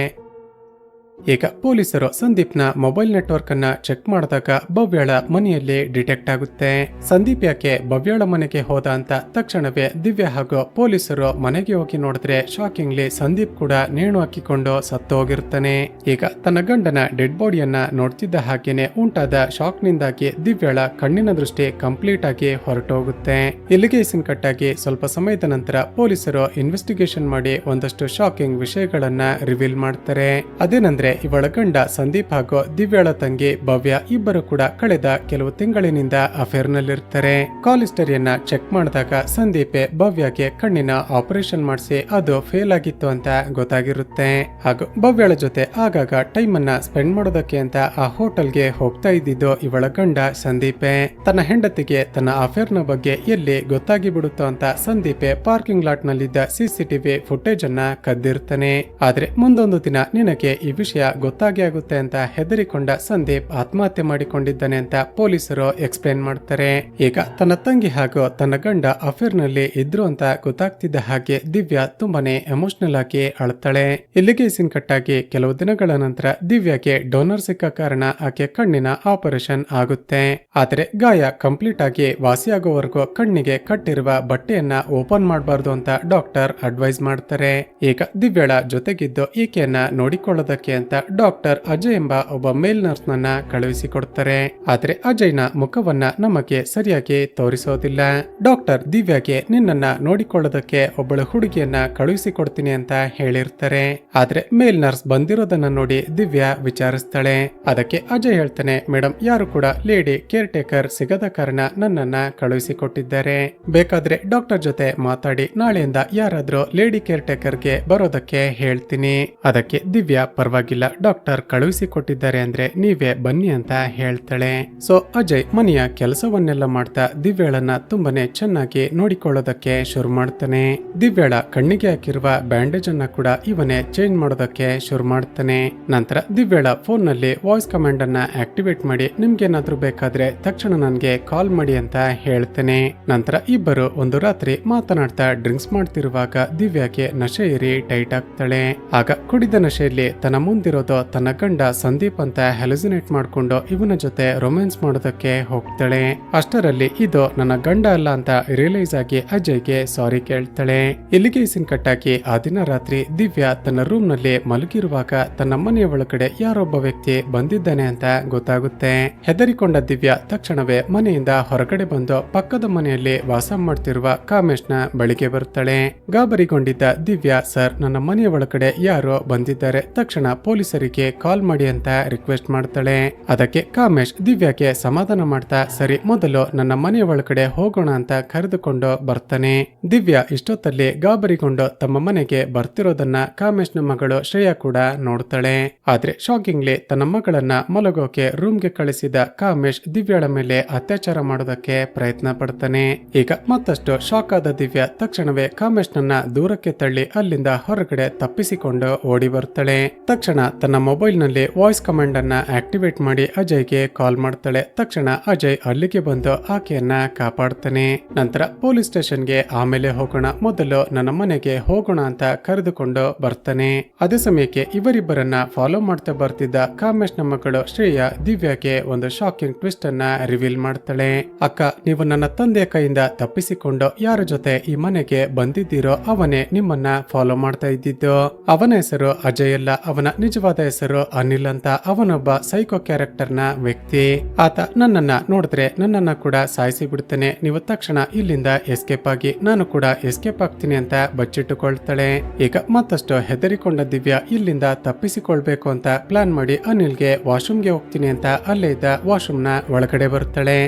Speaker 1: ಈಗ ಪೊಲೀಸರು ಸಂದೀಪ್ನ ಮೊಬೈಲ್ ನೆಟ್ವರ್ಕ್ ಅನ್ನ ಚೆಕ್ ಮಾಡಿದಾಗ ಭವ್ಯಳ ಮನೆಯಲ್ಲಿ ಡಿಟೆಕ್ಟ್ ಆಗುತ್ತೆ. ಸಂದೀಪ್ ಯಾಕೆ ಭವ್ಯಳ ಮನೆಗೆ ಹೋದ ಅಂತ ತಕ್ಷಣವೇ ದಿವ್ಯಾ ಹಾಗೂ ಪೊಲೀಸರು ಮನೆಗೆ ಹೋಗಿ ನೋಡಿದ್ರೆ ಶಾಕಿಂಗ್ಲಿ ಸಂದೀಪ್ ಕೂಡ ನೇಣು ಹಾಕಿಕೊಂಡು ಸತ್ತು ಹೋಗಿರ್ತಾನೆ. ಈಗ ತನ್ನ ಗಂಡನ ಡೆಡ್ ಬಾಡಿಯನ್ನ ನೋಡ್ತಿದ್ದ ಹಾಗೇನೆ ಉಂಟಾದ ಶಾಕ್ ನಿಂದಾಗಿ ದಿವ್ಯಳ ಕಣ್ಣಿನ ದೃಷ್ಟಿ ಕಂಪ್ಲೀಟ್ ಆಗಿ ಹೊರಟೋಗುತ್ತೆ. ಇಲ್ಲಿಗೆ ಸೀನ್ ಕಟ್ ಆಗಿ ಸ್ವಲ್ಪ ಸಮಯದ ನಂತರ ಪೊಲೀಸರು ಇನ್ವೆಸ್ಟಿಗೇಷನ್ ಮಾಡಿ ಒಂದಷ್ಟು ಶಾಕಿಂಗ್ ವಿಷಯಗಳನ್ನ ರಿವೀಲ್ ಮಾಡ್ತಾರೆ. ಅದೇನಂದ್ರೆ ಇವಳ ಗಂಡ ಸಂದೀಪ್ ಹಾಗೂ ದಿವ್ಯಾಳ ತಂಗಿ ಭವ್ಯ ಇಬ್ಬರು ಕೂಡ ಕಳೆದ ಕೆಲವು ತಿಂಗಳಿನಿಂದ ಅಫೇರ್ ನಲ್ಲಿರ್ತಾರೆ. ಕಾಲ್ ಹಿಸ್ಟರಿಯನ್ನ ಚೆಕ್ ಮಾಡಿದಾಗ ಸಂದೀಪ್ ಭವ್ಯಗೆ ಕಣ್ಣಿನ ಆಪರೇಷನ್ ಮಾಡಿಸಿ ಅದು ಫೇಲ್ ಆಗಿತ್ತು ಅಂತ ಗೊತ್ತಾಗಿರುತ್ತೆ. ಹಾಗೂ ಭವ್ಯಳ ಜೊತೆ ಆಗಾಗ ಟೈಮ್ ಅನ್ನ ಸ್ಪೆಂಡ್ ಮಾಡೋದಕ್ಕೆ ಅಂತ ಆ ಹೋಟೆಲ್ಗೆ ಹೋಗ್ತಾ ಇದ್ದಿದ್ದು ಇವಳ ಗಂಡ ಸಂದೀಪೆ. ತನ್ನ ಹೆಂಡತಿಗೆ ತನ್ನ ಅಫೇರ್ ನ ಬಗ್ಗೆ ಎಲ್ಲಿ ಗೊತ್ತಾಗಿ ಬಿಡುತ್ತೋ ಅಂತ ಸಂದೀಪೆ ಪಾರ್ಕಿಂಗ್ ಲಾಟ್ ನಲ್ಲಿದ್ದ ಸಿಸಿಟಿವಿ ಫುಟೇಜ್ ಅನ್ನ ಕದ್ದಿರ್ತಾನೆ. ಆದ್ರೆ ಮುಂದೊಂದು ದಿನ ನಿನಗೆ ಈ ವಿಷಯ ವಿಷಯ ಗೊತ್ತಾಗೇ ಆಗುತ್ತೆ ಅಂತ ಹೆದರಿಕೊಂಡ ಸಂದೀಪ್ ಆತ್ಮಹತ್ಯೆ ಮಾಡಿಕೊಂಡಿದ್ದಾನೆ ಅಂತ ಪೊಲೀಸರು ಎಕ್ಸ್ಪ್ಲೇನ್ ಮಾಡ್ತಾರೆ. ಈಗ ತನ್ನ ತಂಗಿ ಹಾಗೂ ತನ್ನ ಗಂಡ ಅಫೇರ್ ನಲ್ಲಿ ಇದ್ರು ಅಂತ ಗೊತ್ತಾಗ್ತಿದ್ದ ಹಾಗೆ ದಿವ್ಯಾ ತುಂಬಾನೇ ಎಮೋಷನಲ್ ಆಗಿ ಅಳ್ತಾಳೆ. ಇಲ್ಲಿಗೆ ಸೀನ್ ಕಟ್ ಆಗಿ ಕೆಲವು ದಿನಗಳ ನಂತರ ದಿವ್ಯಾಗೆ ಡೋನರ್ ಸಿಕ್ಕ ಕಾರಣ ಆಕೆ ಕಣ್ಣಿನ ಆಪರೇಷನ್ ಆಗುತ್ತೆ. ಆದರೆ ಗಾಯ ಕಂಪ್ಲೀಟ್ ಆಗಿ ವಾಸಿಯಾಗೋವರೆಗೂ ಕಣ್ಣಿಗೆ ಕಟ್ಟಿರುವ ಬಟ್ಟೆಯನ್ನ ಓಪನ್ ಮಾಡಬಾರ್ದು ಅಂತ ಡಾಕ್ಟರ್ ಅಡ್ವೈಸ್ ಮಾಡ್ತಾರೆ. ಈಗ ದಿವ್ಯಾಳ ಜೊತೆಗಿದ್ದು ಈಕೆಯನ್ನ ನೋಡಿಕೊಳ್ಳೋದಕ್ಕೆ ಅಂತ ಡಾಕ್ಟರ್ ಅಜಯ್ ಎಂಬ ಒಬ್ಬ ಮೇಲ್ ನರ್ಸ್ ನನ್ನ ಕಳುಹಿಸಿಕೊಡ್ತಾರೆ. ಆದ್ರೆ ಅಜಯ್ನ ಮುಖವನ್ನ ನಮಗೆ ಸರಿಯಾಗಿ ತೋರಿಸೋದಿಲ್ಲ. ಡಾಕ್ಟರ್ ದಿವ್ಯಾಗೆ ನಿನ್ನನ್ನ ನೋಡಿಕೊಳ್ಳೋದಕ್ಕೆ ಒಬ್ಬಳು ಹುಡುಗಿಯನ್ನ ಕಳುಹಿಸಿಕೊಡ್ತೀನಿ ಅಂತ ಹೇಳಿರ್ತಾರೆ. ಆದ್ರೆ ಮೇಲ್ ನರ್ಸ್ ಬಂದಿರೋದನ್ನ ನೋಡಿ ದಿವ್ಯಾ ವಿಚಾರಿಸ್ತಾಳೆ. ಅದಕ್ಕೆ ಅಜಯ್ ಹೇಳ್ತಾನೆ, ಮೇಡಮ್ ಯಾರು ಕೂಡ ಲೇಡಿ ಕೇರ್ ಟೇಕರ್ ಸಿಗದ ಕಾರಣ ನನ್ನನ್ನ ಕಳುಹಿಸಿಕೊಟ್ಟಿದ್ದಾರೆ. ಬೇಕಾದ್ರೆ ಡಾಕ್ಟರ್ ಜೊತೆ ಮಾತಾಡಿ ನಾಳೆಯಿಂದ ಯಾರಾದ್ರೂ ಲೇಡಿ ಕೇರ್ ಟೇಕರ್ಗೆ ಬರೋದಕ್ಕೆ ಹೇಳ್ತೀನಿ. ಅದಕ್ಕೆ ದಿವ್ಯಾ ಪರವಾಗಿಲ್ಲ, ಡಾಕ್ಟರ್ ಕಳುಹಿಸಿಕೊಟ್ಟಿದ್ದಾರೆ ಅಂದ್ರೆ ನೀವೇ ಬನ್ನಿ ಅಂತ ಹೇಳ್ತಾಳೆ. ಸೊ ಅಜಯ್ ಮನೆಯ ಕೆಲಸವನ್ನೆಲ್ಲ ಮಾಡ್ತಾ ದಿವ್ಯಾಳನ್ನ ತುಂಬಾನೇ ಚೆನ್ನಾಗಿ ನೋಡಿಕೊಳ್ಳೋದಕ್ಕೆ ಶುರು ಮಾಡ್ತಾನೆ. ದಿವ್ಯಾಳ ಕಣ್ಣಿಗೆ ಹಾಕಿರುವ ಬ್ಯಾಂಡೇಜ್ ಅನ್ನ ಕೂಡ ಇವನೇ ಚೇಂಜ್ ಮಾಡೋದಕ್ಕೆ ಶುರು ಮಾಡ್ತಾನೆ. ನಂತರ ದಿವ್ಯಾಳ ಫೋನ್ ನಲ್ಲಿ ವಾಯ್ಸ್ ಕಮಾಂಡ್ ಅನ್ನ ಆಕ್ಟಿವೇಟ್ ಮಾಡಿ ನಿಮ್ಗೇನಾದ್ರೂ ಬೇಕಾದ್ರೆ ತಕ್ಷಣ ನನ್ಗೆ ಕಾಲ್ ಮಾಡಿ ಅಂತ ಹೇಳ್ತಾನೆ. ನಂತರ ಇಬ್ಬರು ಒಂದು ರಾತ್ರಿ ಮಾತನಾಡ್ತಾ ಡ್ರಿಂಕ್ಸ್ ಮಾಡ್ತಿರುವಾಗ ದಿವ್ಯಾಗೆ ನಶೆ ಏರಿ ಟೈಟ್ ಆಗ್ತಾಳೆ. ಆಗ ಕುಡಿದ ನಶೆಯಲ್ಲಿ ತನ್ನ ಮುಂದಿರೋದು ತನ್ನ ಗಂಡ ಸಂದೀಪ್ ಅಂತ ಹೆಲುಸಿನೇಟ್ ಮಾಡ್ಕೊಂಡು ಇವನ ಜೊತೆ ರೊಮ್ಯಾನ್ಸ್ ಮಾಡೋದಕ್ಕೆ ಹೋಗ್ತಾಳೆ. ಅಷ್ಟರಲ್ಲಿ ಇದು ನನ್ನ ಗಂಡ ಅಲ್ಲ ಅಂತ ರಿಯಲೈಸ್ ಆಗಿ ಅಜಯ್ಗೆ ಸಾರಿ ಕೇಳ್ತಾಳೆ. ಇಲ್ಲಿಗೆ ಸೀನ್ ಕಟ್ ಆಗಿ ಆ ದಿನ ರಾತ್ರಿ ದಿವ್ಯಾ ತನ್ನ ರೂಮ್ ನಲ್ಲಿ ಮಲಗಿರುವಾಗ ತನ್ನ ಮನೆಯ ಒಳಗಡೆ ಯಾರೊಬ್ಬ ವ್ಯಕ್ತಿ ಬಂದಿದ್ದಾನೆ ಅಂತ ಗೊತ್ತಾಗುತ್ತೆ. ಹೆದರಿಕೊಂಡ ದಿವ್ಯಾ ತಕ್ಷಣವೇ ಮನೆಯಿಂದ ಹೊರಗಡೆ ಬಂದು ಪಕ್ಕದ ಮನೆಯಲ್ಲಿ ವಾಸ ಮಾಡ್ತಿರುವ ಕಾಮೇಶ್ ನ ಬಳಿಗೆ ಬರ್ತಾಳೆ. ಗಾಬರಿಗೊಂಡಿದ್ದ ದಿವ್ಯಾ, ಸರ್ ನನ್ನ ಮನೆಯ ಒಳಗಡೆ ಯಾರೋ ಬಂದಿದ್ದಾರೆ, ತಕ್ಷಣ ಪೊಲೀಸರಿಗೆ ಕಾಲ್ ಮಾಡಿ ಅಂತ ರಿಕ್ವೆಸ್ಟ್ ಮಾಡ್ತಾಳೆ. ಅದಕ್ಕೆ ಕಾಮೇಶ್ ದಿವ್ಯಾಗೆ ಸಮಾಧಾನ ಮಾಡ್ತಾ, ಸರಿ ಮೊದಲು ನನ್ನ ಮನೆಯ ಒಳಗಡೆ ಹೋಗೋಣ ಅಂತ ಕರೆದುಕೊಂಡು ಬರ್ತಾನೆ. ದಿವ್ಯಾ ಇಷ್ಟೊತ್ತಲ್ಲಿ ಗಾಬರಿಗೊಂಡು ತಮ್ಮ ಮನೆಗೆ ಬರ್ತಿರೋದನ್ನ ಕಾಮೇಶ್ ನ ಮಗಳು ಶ್ರೇಯಾ ಕೂಡ ನೋಡ್ತಾಳೆ. ಆದ್ರೆ ಶಾಕಿಂಗ್ಲಿ ತನ್ನ ಮಗಳನ್ನ ಮಲಗೋಕೆ ರೂಮ್ಗೆ ಕಳಿಸಿದ ಕಾಮೇಶ್ ದಿವ್ಯಾಳ ಮೇಲೆ ಅತ್ಯಾಚಾರ ಮಾಡೋದಕ್ಕೆ ಪ್ರಯತ್ನ ಪಡ್ತಾನೆ. ಈಗ ಮತ್ತಷ್ಟು ಶಾಕ್ ಆದ ದಿವ್ಯಾ ತಕ್ಷಣವೇ ಕಾಮೇಶ್ ನನ್ನ ದೂರಕ್ಕೆ ತಳ್ಳಿ ಅಲ್ಲಿಂದ ಹೊರಗಡೆ ತಪ್ಪಿಸಿಕೊಂಡು ಓಡಿ ಬರ್ತಾಳೆ. ತಕ್ಷಣ ತನ್ನ ಮೊಬೈಲ್ ನಲ್ಲಿ ವಾಯ್ಸ್ ಕಮಾಂಡ್ ಅನ್ನ ಆಕ್ಟಿವೇಟ್ ಮಾಡಿ ಅಜಯ್ಗೆ ಕಾಲ್ ಮಾಡ್ತಾಳೆ. ತಕ್ಷಣ ಅಜಯ್ ಅಲ್ಲಿಗೆ ಬಂದು ಆಕೆಯನ್ನ ಕಾಪಾಡ್ತಾನೆ. ನಂತರ ಪೊಲೀಸ್ ಸ್ಟೇಷನ್ಗೆ ಆಮೇಲೆ ಹೋಗೋಣ, ಮೊದಲು ನನ್ನ ಮನೆಗೆ ಹೋಗೋಣ ಅಂತ ಕರೆದುಕೊಂಡು ಬರ್ತಾನೆ. ಅದೇ ಸಮಯಕ್ಕೆ ಇವರಿಬ್ಬರನ್ನ ಫಾಲೋ ಮಾಡ್ತಾ ಬರ್ತಿದ್ದ ಕಾಮೇಶ್ ನ ಮಗಳು ಶ್ರೇಯಾ ದಿವ್ಯಾಗೆ ಒಂದು ಶಾಕಿಂಗ್ ಟ್ವಿಸ್ಟ್ ಅನ್ನ ರಿವೀಲ್ ಮಾಡ್ತಾಳೆ. ಅಕ್ಕ, ನೀವು ನನ್ನ ತಂದೆಯ ಕೈಯಿಂದ ತಪ್ಪಿಸಿಕೊಂಡು ಯಾರ ಜೊತೆ ಈ ಮನೆಗೆ ಬಂದಿದ್ದೀರೋ ಅವನೇ ನಿಮ್ಮನ್ನ ಫಾಲೋ ಮಾಡ್ತಾ ಇದ್ದಿದ್ದು. ಅವನ ಹೆಸರು ಅಜಯ್ ಅಲ್ಲ, ಅವನ ನಿಜವಾದ ಹೆಸರು ಅನಿಲ್ ಅಂತ. ಅವನೊಬ್ಬ ಸೈಕೋ ಕ್ಯಾರೆಕ್ಟರ್ ನ ವ್ಯಕ್ತಿ. ಆತ ನನ್ನನ್ನ ನೋಡಿದ್ರೆ ನನ್ನನ್ನ ಕೂಡ ಸಾಯಿಸಿ ಬಿಡ್ತಾನೆ. ನೀವು ತಕ್ಷಣ ಇಲ್ಲಿಂದ ಎಸ್ಕೇಪ್ ಆಗಿ, ನಾನು ಕೂಡ ಎಸ್ಕೇಪ್ ಆಗ್ತೀನಿ ಅಂತ ಬಚ್ಚಿಟ್ಟುಕೊಳ್ತಾಳೆ. ಈಗ ಮತ್ತಷ್ಟು ಹೆದರಿಕೊಂಡ ದಿವ್ಯಾ ಇಲ್ಲಿಂದ ತಪ್ಪಿಸಿಕೊಳ್ಬೇಕು ಅಂತ ಪ್ಲಾನ್ ಮಾಡಿ ಅನಿಲ್ಗೆ ವಾಶ್ರೂಮ್ಗೆ ಹೋಗ್ತೀನಿ ಅಂತ ಅಲ್ಲೇ ಇದ್ದ ವಾಶ್ರೂಮ್ ನ ಒಳಗಡೆ ಬರ್ತಾಳೆ.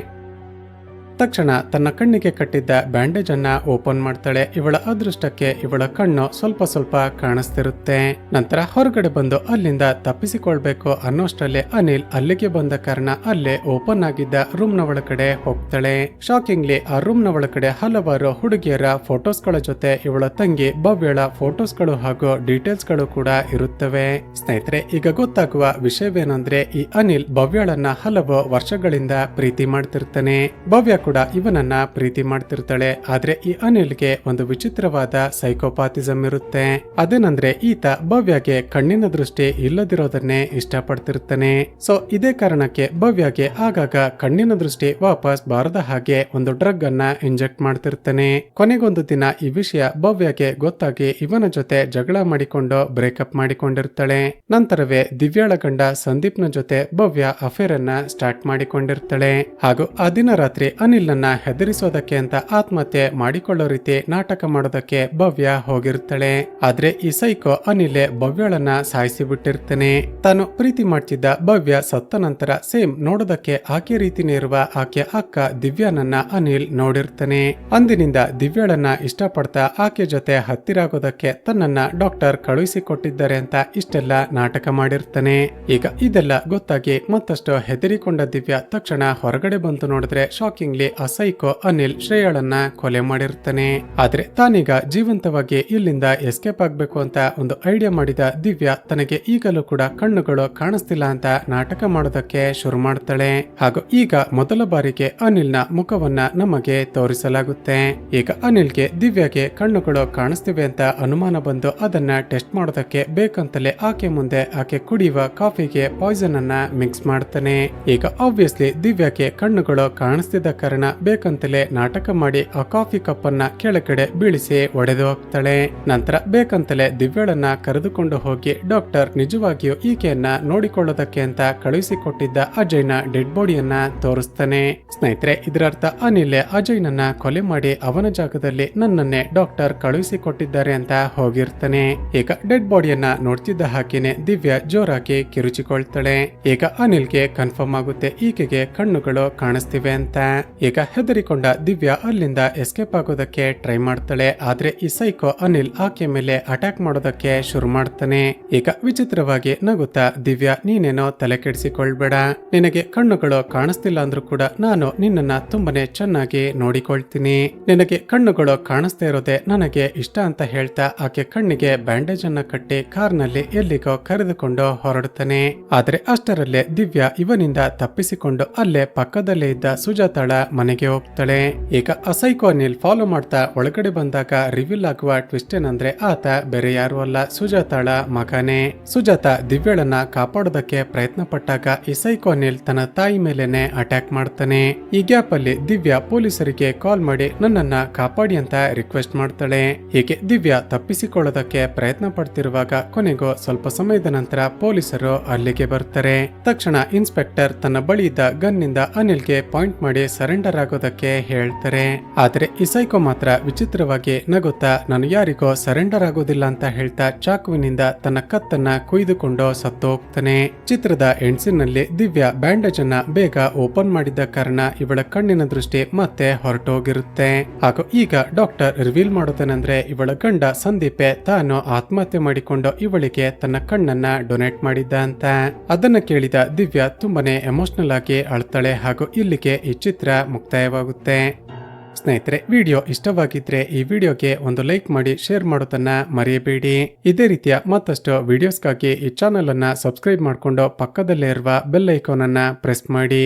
Speaker 1: ತಕ್ಷಣ ತನ್ನ ಕಣ್ಣಿಗೆ ಕಟ್ಟಿದ್ದ ಬ್ಯಾಂಡೇಜ್ ಅನ್ನ ಓಪನ್ ಮಾಡ್ತಾಳೆ. ಇವಳ ಅದೃಷ್ಟಕ್ಕೆ ಇವಳ ಕಣ್ಣು ಸ್ವಲ್ಪ ಸ್ವಲ್ಪ ಕಾಣಿಸ್ತಿರುತ್ತೆ. ನಂತರ ಹೊರಗಡೆ ಬಂದು ಅಲ್ಲಿಂದ ತಪ್ಪಿಸಿಕೊಳ್ಬೇಕು ಅನ್ನೋಷ್ಟರಲ್ಲೇ ಅನಿಲ್ ಅಲ್ಲಿಗೆ ಬಂದ ಕಾರಣ ಅಲ್ಲೇ ಓಪನ್ ಆಗಿದ್ದ ರೂಮ್ ನ ಒಳಗಡೆ ಹೋಗ್ತಾಳೆ. ಶಾಕಿಂಗ್ಲಿ ಆ ರೂಮ್ ನ ಒಳಗಡೆ ಹಲವಾರು ಹುಡುಗಿಯರ ಫೋಟೋಸ್ ಗಳ ಜೊತೆ ಇವಳ ತಂಗಿ ಭವ್ಯಳ ಫೋಟೋಸ್ ಗಳು ಹಾಗೂ ಡೀಟೇಲ್ಸ್ ಗಳು ಕೂಡ ಇರುತ್ತವೆ. ಸ್ನೇಹಿತರೆ, ಈಗ ಗೊತ್ತಾಗುವ ವಿಷಯವೇನೆಂದ್ರೆ ಈ ಅನಿಲ್ ಭವ್ಯಳನ್ನ ಹಲವು ವರ್ಷಗಳಿಂದ ಪ್ರೀತಿ ಮಾಡ್ತಿರ್ತಾನೆ. ಭವ್ಯ ಕೂಡ ಇವನನ್ನ ಪ್ರೀತಿ ಮಾಡ್ತಿರ್ತಾಳೆ. ಆದ್ರೆ ಈ ಅನಿಲ್ಗೆ ಒಂದು ವಿಚಿತ್ರವಾದ ಸೈಕೋಪಾತಿಸಮ್ ಇರುತ್ತೆ. ಅದೇನಂದ್ರೆ ಈತ ಭವ್ಯಗೆ ಕಣ್ಣಿನ ದೃಷ್ಟಿ ಇಲ್ಲದಿರೋದನ್ನೇ ಇಷ್ಟಪಡ್ತಿರ್ತಾನೆ. ಸೊ ಇದೇ ಕಾರಣಕ್ಕೆ ಭವ್ಯಗೆ ಆಗಾಗ ಕಣ್ಣಿನ ದೃಷ್ಟಿ ವಾಪಸ್ ಬಾರದ ಹಾಗೆ ಒಂದು ಡ್ರಗ್ ಅನ್ನ ಇಂಜೆಕ್ಟ್ ಮಾಡ್ತಿರ್ತಾನೆ. ಕೊನೆಗೊಂದು ದಿನ ಈ ವಿಷಯ ಭವ್ಯಗೆ ಗೊತ್ತಾಗಿ ಇವನ ಜೊತೆ ಜಗಳ ಮಾಡಿಕೊಂಡು ಬ್ರೇಕಪ್ ಮಾಡಿಕೊಂಡಿರ್ತಾಳೆ. ನಂತರವೇ ದಿವ್ಯಾಳ ಗಂಡ ಸಂದೀಪ್ ನ ಜೊತೆ ಭವ್ಯ ಅಫೇರ್ ಅನ್ನ ಸ್ಟಾರ್ಟ್ ಮಾಡಿಕೊಂಡಿರ್ತಾಳೆ. ಹಾಗೂ ಆ ದಿನ ರಾತ್ರಿ ಅನಿಲ್ ನನ್ನ ಹೆದರಿಸೋದಕ್ಕೆ ಅಂತ ಆತ್ಮಹತ್ಯೆ ಮಾಡಿಕೊಳ್ಳೋ ರೀತಿ ನಾಟಕ ಮಾಡೋದಕ್ಕೆ ಭವ್ಯ ಹೋಗಿರ್ತಾಳೆ. ಆದ್ರೆ ಈ ಸೈಕೋ ಅನಿಲೆ ಭವ್ಯಳನ್ನ ಸಾಯಿಸಿ ಬಿಟ್ಟಿರ್ತಾನೆ. ತಾನು ಪ್ರೀತಿ ಮಾಡ್ತಿದ್ದ ಭವ್ಯ ಸತ್ತ ನಂತರ ಸೇಮ್ ನೋಡೋದಕ್ಕೆ ಆಕೆ ರೀತಿನೇ ಇರುವ ಆಕೆ ಅಕ್ಕ ದಿವ್ಯಾನನ್ನ ಅನಿಲ್ ನೋಡಿರ್ತಾನೆ. ಅಂದಿನಿಂದ ದಿವ್ಯಾಳನ್ನ ಇಷ್ಟಪಡ್ತಾ ಆಕೆ ಜೊತೆ ಹತ್ತಿರಾಗೋದಕ್ಕೆ ತನ್ನನ್ನ ಡಾಕ್ಟರ್ ಕಳುಹಿಸಿಕೊಟ್ಟಿದ್ದಾರೆ ಅಂತ ಇಷ್ಟೆಲ್ಲ ನಾಟಕ ಮಾಡಿರ್ತಾನೆ. ಈಗ ಇದೆಲ್ಲ ಗೊತ್ತಾಗಿ ಮತ್ತಷ್ಟು ಹೆದರಿಕೊಂಡ ದಿವ್ಯಾ ತಕ್ಷಣ ಹೊರಗಡೆ ಬಂತು ನೋಡಿದ್ರೆ ಶಾಕಿಂಗ್ಲಿ ಆ ಸೈಕೋ ಅನಿಲ್ ಶ್ರೇಯಾಳನ್ನ ಕೊಲೆ ಮಾಡಿರ್ತಾನೆ. ಆದ್ರೆ ತಾನೀಗ ಜೀವಂತವಾಗಿ ಇಲ್ಲಿಂದ ಎಸ್ಕೇಪ್ ಆಗ್ಬೇಕು ಅಂತ ಒಂದು ಐಡಿಯಾ ಮಾಡಿದ ದಿವ್ಯಾ ತನಗೆ ಈಗಲೂ ಕೂಡ ಕಣ್ಣುಗಳು ಕಾಣಿಸ್ತಿಲ್ಲ ಅಂತ ನಾಟಕ ಮಾಡೋದಕ್ಕೆ ಶುರು ಮಾಡ್ತಾಳೆ. ಹಾಗೂ ಈಗ ಮೊದಲ ಬಾರಿಗೆ ಅನಿಲ್ನ ಮುಖವನ್ನ ನಮಗೆ ತೋರಿಸಲಾಗುತ್ತೆ. ಈಗ ಅನಿಲ್ಗೆ ದಿವ್ಯಾಗೆ ಕಣ್ಣುಗಳು ಕಾಣಿಸ್ತಿವೆ ಅಂತ ಅನುಮಾನ ಬಂದು ಅದನ್ನ ಟೆಸ್ಟ್ ಮಾಡೋದಕ್ಕೆ ಬೇಕಂತಲೇ ಆಕೆ ಮುಂದೆ ಆಕೆ ಕುಡಿಯುವ ಕಾಫಿಗೆ ಪಾಯ್ಸನ್ ಅನ್ನ ಮಿಕ್ಸ್ ಮಾಡ್ತಾನೆ. ಈಗ ಆಬ್ವಿಯಸ್ಲಿ ದಿವ್ಯಾಗೆ ಕಣ್ಣುಗಳು ಕಾಣಿಸ್ತಿದ್ದ ಕಾರಣ ಬೇಕಂತಲೇ ನಾಟಕ ಮಾಡಿ ಆ ಕಾಫಿ ಕಪ್ ಅನ್ನ ಕೆಳಗಡೆ ಬೀಳಿಸಿ ಒಡೆದು ಹೋಗ್ತಾಳೆ. ನಂತರ ಬೇಕಂತಲೇ ದಿವ್ಯಾಳನ್ನ ಕರೆದುಕೊಂಡು ಹೋಗಿ ಡಾಕ್ಟರ್ ನಿಜವಾಗಿಯೂ ಈಕೆಯನ್ನ ನೋಡಿಕೊಳ್ಳೋದಕ್ಕೆ ಅಂತ ಕಳುಹಿಸಿಕೊಟ್ಟಿದ್ದ ಅಜಯ್ನ ಡೆಡ್ ಬಾಡಿಯನ್ನ ತೋರಿಸ್ತಾನೆ. ಸ್ನೇಹಿತರೆ, ಇದರರ್ಥ ಅನಿಲ್ ಅಜಯ್ನನ್ನ ಕೊಲೆ ಮಾಡಿ ಅವನ ಜಾಗದಲ್ಲಿ ನನ್ನನ್ನೇ ಡಾಕ್ಟರ್ ಕಳುಹಿಸಿಕೊಟ್ಟಿದ್ದಾರೆ ಅಂತ ಹೋಗಿರ್ತಾನೆ. ಈಗ ಡೆಡ್ ಬಾಡಿಯನ್ನ ನೋಡ್ತಿದ್ದ ಹಾಗೇನೆ ದಿವ್ಯಾ ಜೋರಾಗಿ ಕಿರುಚಿಕೊಳ್ತಾಳೆ. ಈಗ ಅನಿಲ್ಗೆ ಕನ್ಫರ್ಮ್ ಆಗುತ್ತೆ ಈಕೆಗೆ ಕಣ್ಣುಗಳು ಕಾಣಿಸ್ತಿವೆ ಅಂತ. ಈಗ ಹೆದರಿಕೊಂಡ ದಿವ್ಯಾ ಅಲ್ಲಿಂದ ಎಸ್ಕೇಪ್ ಆಗೋದಕ್ಕೆ ಟ್ರೈ ಮಾಡ್ತಾಳೆ. ಆದ್ರೆ ಈ ಸೈಕೋ ಅನಿಲ್ ಆಕೆ ಮೇಲೆ ಅಟ್ಯಾಕ್ ಮಾಡೋದಕ್ಕೆ ಶುರು ಮಾಡ್ತಾನೆ. ಈಗ ವಿಚಿತ್ರವಾಗಿ ನಗುತ್ತಾ, ದಿವ್ಯಾ ನೀನೇನೋ ತಲೆ ಕೆಡಿಸಿಕೊಳ್ಬೇಡ, ನಿನಗೆ ಕಣ್ಣುಗಳು ಕಾಣಿಸ್ತಿಲ್ಲ ಅಂದ್ರೂ ಕೂಡ ನಾನು ನಿನ್ನನ್ನ ತುಂಬಾನೇ ಚೆನ್ನಾಗಿ ನೋಡಿಕೊಳ್ತೀನಿ. ನಿನಗೆ ಕಣ್ಣುಗಳು ಕಾಣಿಸ್ತಾ ಇರೋದೆ ನನಗೆ ಇಷ್ಟ ಅಂತ ಹೇಳ್ತಾ ಆಕೆ ಕಣ್ಣಿಗೆ ಬ್ಯಾಂಡೇಜ್ ಅನ್ನ ಕಟ್ಟಿ ಕಾರ್ನಲ್ಲಿ ಎಲ್ಲಿಗೋ ಕರೆದುಕೊಂಡು ಹೊರಡುತ್ತಾನೆ. ಆದ್ರೆ ಅಷ್ಟರಲ್ಲೇ ದಿವ್ಯಾ ಇವನಿಂದ ತಪ್ಪಿಸಿಕೊಂಡು ಅಲ್ಲೇ ಪಕ್ಕದಲ್ಲೇ ಇದ್ದ ಸುಜಾತಾಳ ಮನೆಗೆ ಹೋಗ್ತಾಳೆ. ಈಗ ಆ ಸೈಕೋ ಅನಿಲ್ ಫಾಲೋ ಮಾಡ್ತಾ ಒಳಗಡೆ ಬಂದಾಗ ರಿವೀಲ್ ಆಗುವ ಟ್ವಿಸ್ಟ್ ಏನಂದ್ರೆ ಆತ ಬೇರೆ ಯಾರು ಅಲ್ಲ, ಸುಜಾತಾಳ ಮಗನೇ. ಸುಜಾತ ದಿವ್ಯಾಳನ್ನ ಕಾಪಾಡೋದಕ್ಕೆ ಪ್ರಯತ್ನ ಪಟ್ಟಾಗ ಈ ಸೈಕೋ ಅನಿಲ್ ತನ್ನ ತಾಯಿ ಮೇಲೆನೆ ಅಟ್ಯಾಕ್ ಮಾಡ್ತಾನೆ. ಈ ಗ್ಯಾಪ್ ಅಲ್ಲಿ ದಿವ್ಯಾ ಪೊಲೀಸರಿಗೆ ಕಾಲ್ ಮಾಡಿ ನನ್ನನ್ನ ಕಾಪಾಡಿ ಅಂತ ರಿಕ್ವೆಸ್ಟ್ ಮಾಡ್ತಾಳೆ. ಹೀಗೆ ದಿವ್ಯಾ ತಪ್ಪಿಸಿಕೊಳ್ಳೋದಕ್ಕೆ ಪ್ರಯತ್ನ ಪಡ್ತಿರುವಾಗ ಕೊನೆಗೂ ಸ್ವಲ್ಪ ಸಮಯದ ನಂತರ ಪೊಲೀಸರು ಅಲ್ಲಿಗೆ ಬರ್ತಾರೆ. ತಕ್ಷಣ ಇನ್ಸ್ಪೆಕ್ಟರ್ ತನ್ನ ಬಳಿ ಇದ್ದ ಗನ್ ನಿಂದ ಅನಿಲ್ಗೆ ಪಾಯಿಂಟ್ ಮಾಡಿ ಸರೆಂಡರ್ ಆಗೋದಕ್ಕೆ ಹೇಳ್ತಾರೆ. ಆದ್ರೆ ಈ ಸೈಕೋ ಮಾತ್ರ ವಿಚಿತ್ರವಾಗಿ ನಗುತ್ತಾ ನಾನು ಯಾರಿಗೋ ಸರೆಂಡರ್ ಆಗೋದಿಲ್ಲ ಅಂತ ಹೇಳ್ತಾ ಚಾಕುವಿನಿಂದ ತನ್ನ ಕತ್ತನ್ನ ಕುಯ್ದುಕೊಂಡು ಸತ್ತು ಹೋಗ್ತಾನೆ. ಚಿತ್ರದ ಎಂಡ್ಸಿನಲ್ಲಿ ದಿವ್ಯಾ ಬ್ಯಾಂಡೇಜ್ ಅನ್ನ ಬೇಗ ಓಪನ್ ಮಾಡಿದ್ದ ಕಾರಣ ಇವಳ ಕಣ್ಣಿನ ದೃಷ್ಟಿ ಮತ್ತೆ ಹೊರಟೋಗಿರುತ್ತೆ. ಹಾಗೂ ಈಗ ಡಾಕ್ಟರ್ ರಿವೀಲ್ ಮಾಡೋದೇನೆಂದ್ರೆ ಇವಳ ಗಂಡ ಸಂದೀಪೆ ತಾನು ಆತ್ಮಹತ್ಯೆ ಮಾಡಿಕೊಂಡು ಇವಳಿಗೆ ತನ್ನ ಕಣ್ಣನ್ನ ಡೊನೇಟ್ ಮಾಡಿದ್ದ ಅಂತ. ಅದನ್ನ ಕೇಳಿದ ದಿವ್ಯಾ ತುಂಬಾನೇ ಎಮೋಷನಲ್ ಆಗಿ ಅಳ್ತಾಳೆ. ಹಾಗೂ ಇಲ್ಲಿಗೆ ಈ ಚಿತ್ರ ಮುಕ್ತಾಯವಾಗುತ್ತೆ. ಸ್ನೇಹಿತರೆ, ವಿಡಿಯೋ ಇಷ್ಟವಾಗಿದ್ರೆ ಈ ವಿಡಿಯೋಗೆ ಒಂದು ಲೈಕ್ ಮಾಡಿ ಶೇರ್ ಮಾಡೋದನ್ನ ಮರೆಯಬೇಡಿ. ಇದೇ ರೀತಿಯ ಮತ್ತಷ್ಟು ವಿಡಿಯೋಸ್ಗಾಗಿ ಈ ಚಾನೆಲ್ ಅನ್ನ ಸಬ್ಸ್ಕ್ರೈಬ್ ಮಾಡಿಕೊಂಡು ಪಕ್ಕದಲ್ಲೇ ಇರುವ ಬೆಲ್ ಐಕಾನ್ ಅನ್ನ ಪ್ರೆಸ್ ಮಾಡಿ.